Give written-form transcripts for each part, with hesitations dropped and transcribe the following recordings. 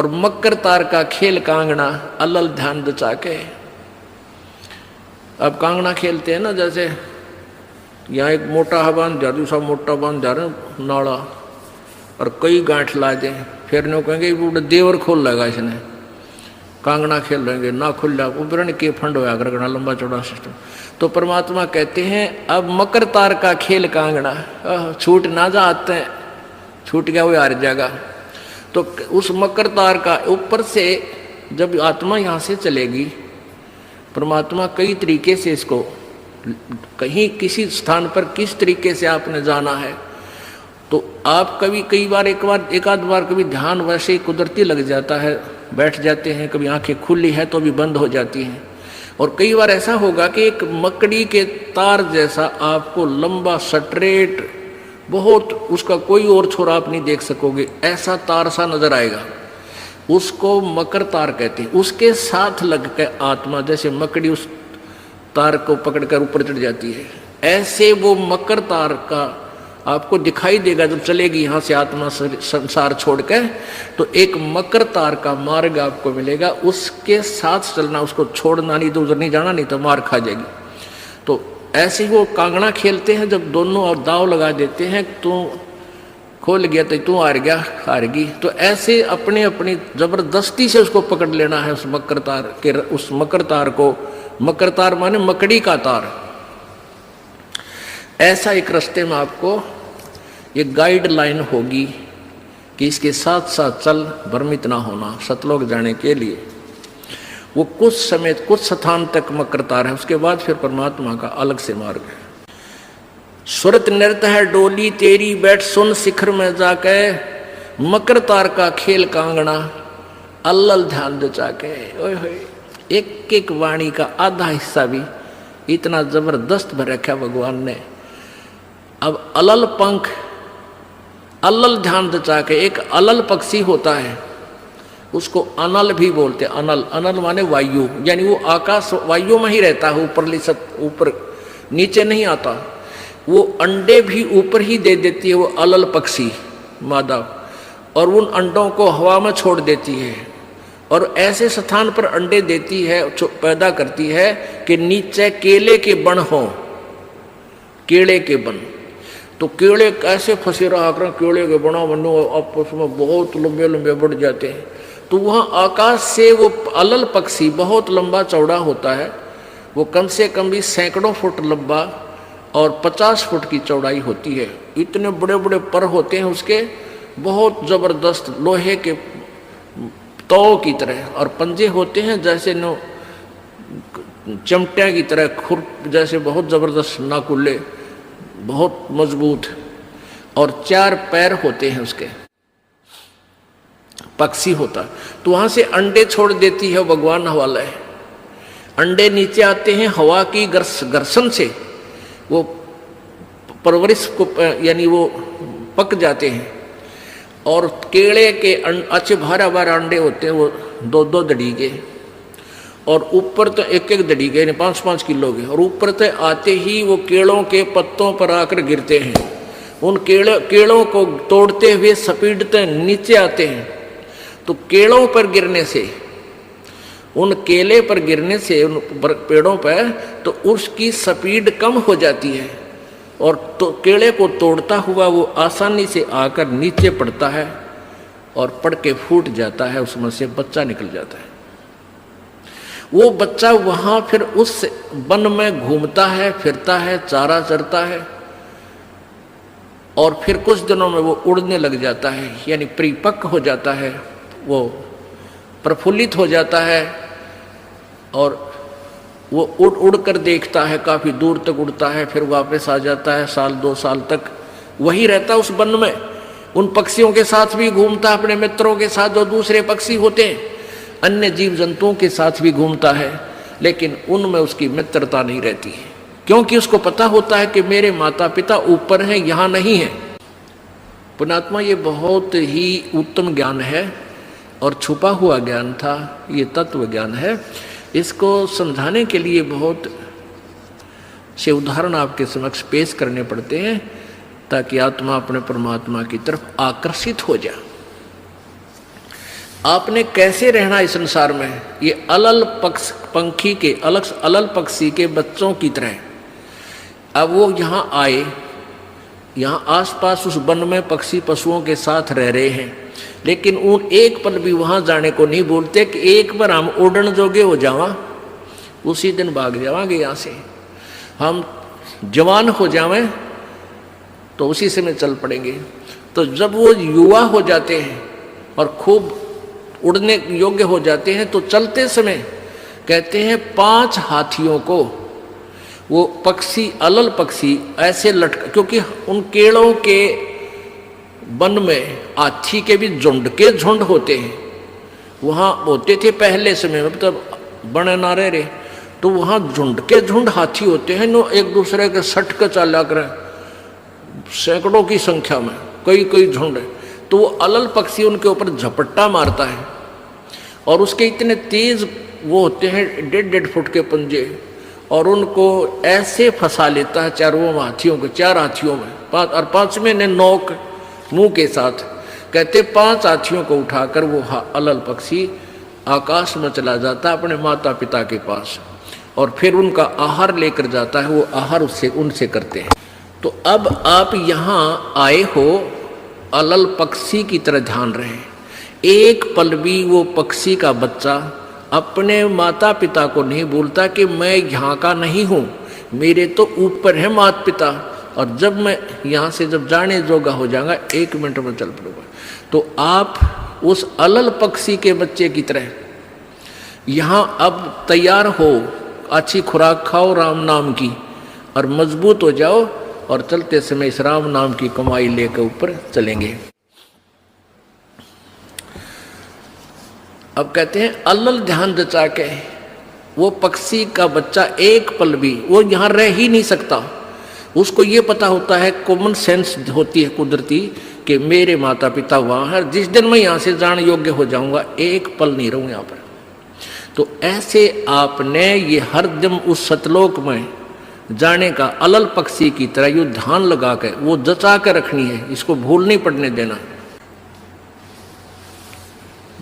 और मकर तार का खेल कांगड़ा अलल ध्यान दचा के। अब कांगड़ा खेलते हैं ना, जैसे यहाँ एक मोटा बांध दिया, दूसरा मोटा बांध दिया नाड़ा, और कई गांठ ला दें, फिर नो कहेंगे वो देवर खोल लेगा इसने, कांगड़ा खेल रहेंगे ना खुल जा, उपरण के फंड होया करना लंबा चौड़ा सिस्टम। तो परमात्मा कहते हैं अब मकर तार का खेल कांगड़ा, छूट ना जाते हैं, छूट गया वो हार जाएगा। तो उस मकर तार का ऊपर से जब आत्मा यहाँ से चलेगी, परमात्मा कई तरीके से इसको, कहीं किसी स्थान पर किस तरीके से आपने जाना है, तो आप कभी एक आध बार कभी ध्यान वैसे ही कुदरती लग जाता है, बैठ जाते हैं, कभी आंखें खुली है तो भी बंद हो जाती हैं, और कई बार ऐसा होगा कि एक मकड़ी के तार जैसा आपको लंबा स्ट्रेट, बहुत उसका कोई और छोर आप नहीं देख सकोगे, ऐसा तार सा नजर आएगा, उसको मकर तार कहते हैं। उसके साथ लग के आत्मा जैसे मकड़ी उस तार को पकड़कर ऊपर चढ़ जाती है, ऐसे वो मकर तार का आपको दिखाई देगा जब चलेगी यहाँ से आत्मा संसार छोड़ के, तो एक मकर तार का मार्ग आपको मिलेगा, उसके साथ चलना, उसको छोड़ना नहीं तो उधर नहीं जाना, नहीं तो मार खा जाएगी। तो ऐसे ही वो कांगड़ा खेलते हैं, जब दोनों और दाव लगा देते हैं, तू खोल गया तो तू हार गया, हारगी, तो ऐसे अपने अपनी जबरदस्ती से उसको पकड़ लेना है उस मकर तार के, उस मकर तार को। मकर तार माने मकड़ी का तार। ऐसा एक रास्ते में आपको ये गाइडलाइन होगी कि इसके साथ साथ चल, भ्रमित ना होना सतलोक जाने के लिए। वो कुछ समय कुछ स्थान तक मकर तार है, उसके बाद फिर परमात्मा का अलग से मार्ग है। सुरत नृत्य है डोली तेरी, बैठ सुन शिखर में जाके, मकर तार का खेल कांगड़ा अल्लल ध्यान दचा के। ओए होए, एक एक वाणी का आधा हिस्सा भी इतना जबरदस्त भर रखा भगवान ने। अब अलल पंख, अलल ध्यान दचा के, एक अलल पक्षी होता है, उसको अनल भी बोलते हैं। अनल, अनल माने वायु, यानी वो आकाश वायु में ही रहता है, ऊपर नीचे नहीं आता। वो अंडे भी ऊपर ही दे देती है वो अलल पक्षी मादा, और उन अंडों को हवा में छोड़ देती है, और ऐसे स्थान पर अंडे देती है, पैदा करती है कि नीचे केले के बन हो, केले के बन। तो केले कैसे फंसे रहा कर, केले के बना बनो आपस में बहुत लंबे लंबे बढ़ जाते हैं। तो वहाँ आकाश से वो अलल पक्षी बहुत लंबा चौड़ा होता है, वो कम से कम भी सैकड़ों फुट लंबा और 50 फुट की चौड़ाई होती है। इतने बड़े बड़े पर होते हैं उसके, बहुत ज़बरदस्त लोहे के तौ की तरह, और पंजे होते हैं जैसे नो चमटिया की तरह, खुर जैसे बहुत ज़बरदस्त नाकुल्ले, बहुत मजबूत, और 4 पैर होते हैं उसके, पक्षी होता। तो वहाँ से अंडे छोड़ देती है, भगवान हवाला है। अंडे नीचे आते हैं हवा की घर्षण से, वो परवरिश को यानी वो पक जाते हैं, और केले के अच्छे भारा भारा अंडे होते हैं, वो 2-2 दड़ी के, और ऊपर तो 1-1 दड़ी के, 5-5 किलो के, और ऊपर तो आते ही वो केलों के पत्तों पर आकर गिरते हैं। उन केलों को तोड़ते हुए सपीटते नीचे आते हैं। तो केलों पर गिरने से, उन केले पर गिरने से, उन पेड़ों पर, तो उसकी स्पीड कम हो जाती है, और तो केले को तोड़ता हुआ वो आसानी से आकर नीचे पड़ता है, और पड़ के फूट जाता है, उसमें से बच्चा निकल जाता है। वो बच्चा वहाँ फिर उस वन में घूमता है, फिरता है, चारा चरता है, और फिर कुछ दिनों में वो उड़ने लग जाता है, यानी परिपक्व हो जाता है, वो प्रफुल्लित हो जाता है, और वो उड़ उड़ कर देखता है, काफ़ी दूर तक उड़ता है, फिर वापस आ जाता है, 1-2 साल तक वही रहता है उस वन में। उन पक्षियों के साथ भी घूमता है, अपने मित्रों के साथ जो दूसरे पक्षी होते हैं, अन्य जीव जंतुओं के साथ भी घूमता है, लेकिन उनमें उसकी मित्रता नहीं रहती है, क्योंकि उसको पता होता है कि मेरे माता पिता ऊपर हैं, यहाँ नहीं है। पुण्यात्मा, ये बहुत ही उत्तम ज्ञान है और छुपा हुआ ज्ञान था, ये तत्व ज्ञान है। इसको समझाने के लिए बहुत से उदाहरण आपके समक्ष पेश करने पड़ते हैं, ताकि आत्मा अपने परमात्मा की तरफ आकर्षित हो जाए। आपने कैसे रहना इस संसार में, ये अलल पंखी के अलल पक्षी के बच्चों की तरह। अब वो यहाँ आए, यहाँ आसपास उस वन में पक्षी पशुओं के साथ रह रहे हैं, लेकिन उन एक पल भी वहाँ जाने को नहीं बोलते कि एक बार हम उड़न जोगे हो जावा, उसी दिन भाग जावांगे यहाँ से, हम जवान हो जावें तो उसी से में चल पड़ेंगे। तो जब वो युवा हो जाते हैं और खूब उड़ने योग्य हो जाते हैं, तो चलते समय कहते हैं 5 हाथियों को वो पक्षी अलल पक्षी ऐसे लटका, क्योंकि उन केड़ों के वन में हाथी के भी झुंड के झुंड होते हैं, वहाँ होते थे पहले समय में, तब बने ना रहे, तो वहाँ झुंड के झुंड हाथी होते हैं, नो एक दूसरे के सट के चला कर सैकड़ों की संख्या में, कई झुंड है। तो वो अलल पक्षी उनके ऊपर झपट्टा मारता है और उसके इतने तेज वो होते हैं 1.5 फुट के पंजे, और उनको ऐसे फंसा लेता है चारों हाथियों को, 4 हाथियों में, 5 और 5वें ने नोक मुंह के साथ, कहते 5 हाथियों को उठाकर वो अलल पक्षी आकाश में चला जाता है अपने माता पिता के पास, और फिर उनका आहार लेकर जाता है, वो आहार उससे उनसे करते हैं। तो अब आप यहाँ आए हो अलल पक्षी की तरह ध्यान रहे, एक पल भी वो पक्षी का बच्चा अपने माता पिता को नहीं बोलता कि मैं यहाँ का नहीं हूँ, मेरे तो ऊपर है माता पिता, और जब मैं यहाँ से जब जाने जोगा हो जाऊंगा 1 मिनट में चल पड़ूंगा। तो आप उस अलल पक्षी के बच्चे की तरह यहाँ अब तैयार हो, अच्छी खुराक खाओ राम नाम की, और मजबूत हो जाओ, और चलते समय इस राम नाम की कमाई लेकर ऊपर चलेंगे। अब कहते हैं अलल ध्यान जचा के वो पक्षी का बच्चा एक पल भी वो यहाँ रह ही नहीं सकता, उसको ये पता होता है, कॉमन सेंस होती है कुदरती, कि मेरे माता पिता वहाँ है, जिस दिन मैं यहाँ से जाने योग्य हो जाऊंगा एक पल नहीं रहूँ यहाँ पर। तो ऐसे आपने ये हर दिन उस सतलोक में जाने का अलल पक्षी की तरह यू ध्यान लगा कर वो जचा कर रखनी है, इसको भूल नहीं पड़ने देना।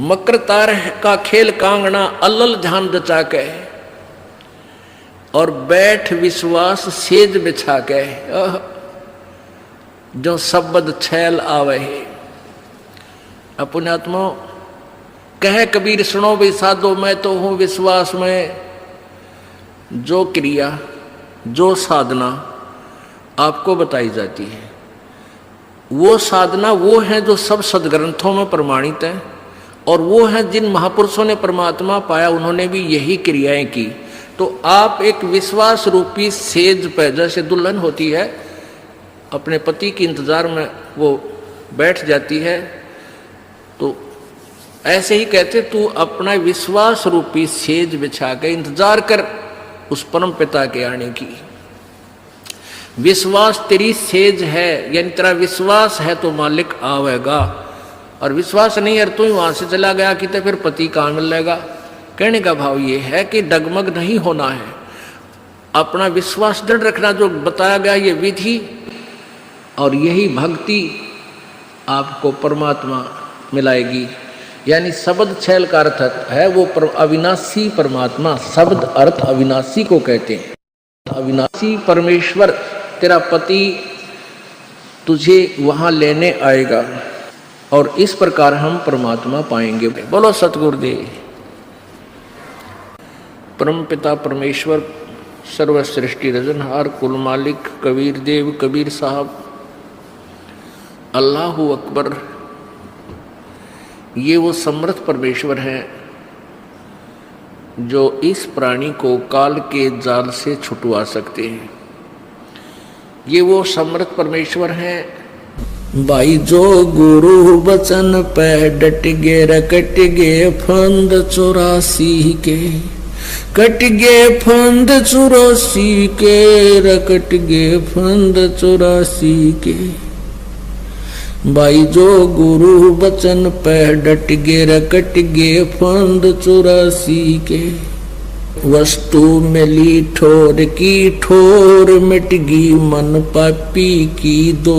मकर तार का खेल कांगना अलल ध्यान जचा के, और बैठ विश्वास सेज बिछा के, जो शब्द छैल आवे है। अपनात्मा कह कबीर सुनो भी साधो, मैं तो हूं विश्वास में, जो क्रिया जो साधना आपको बताई जाती है, वो साधना वो है जो सब सदग्रंथों में प्रमाणित है, और वो है जिन महापुरुषों ने परमात्मा पाया, उन्होंने भी यही क्रियाएं की। तो आप एक विश्वास रूपी सेज पे, जैसे दुल्हन होती है अपने पति के इंतजार में वो बैठ जाती है, तो ऐसे ही कहते तू अपना विश्वास रूपी सेज बिछा के इंतजार कर उस परम पिता के आने की। विश्वास तेरी सेज है, यानी तेरा विश्वास है तो मालिक आवेगा, और विश्वास नहीं है तो ही वहां से चला गया कि तो फिर पति कहाँ मिल जाएगा। कहने का भाव ये है कि डगमग नहीं होना है, अपना विश्वास दृढ़ रखना, जो बताया गया ये विधि और यही भक्ति आपको परमात्मा मिलाएगी। यानी शब्द छैल का अर्थ है वो अविनाशी परमात्मा, शब्द अर्थ अविनाशी को कहते हैं। अविनाशी परमेश्वर तेरा पति तुझे वहां लेने आएगा, और इस प्रकार हम परमात्मा पाएंगे। बोलो सतगुरुदेव। परम पिता परमेश्वर सर्व सृष्टि रजनहार कुल मालिक कबीर देव कबीर साहब अल्लाहु अकबर, ये वो समर्थ परमेश्वर हैं जो इस प्राणी को काल के जाल से छुटवा सकते हैं। ये वो समर्थ परमेश्वर हैं भाई जो गुरु बचन पे डट गे रकट गे फंद 84 के, कट गे फंद 84 के, रकट गे फंद 84 के। भाई जो गुरु बचन पे डट गे रकट गे फंद 84 के। वस्तु मिली ठोर की ठोर मिट गी मन पापी की दो।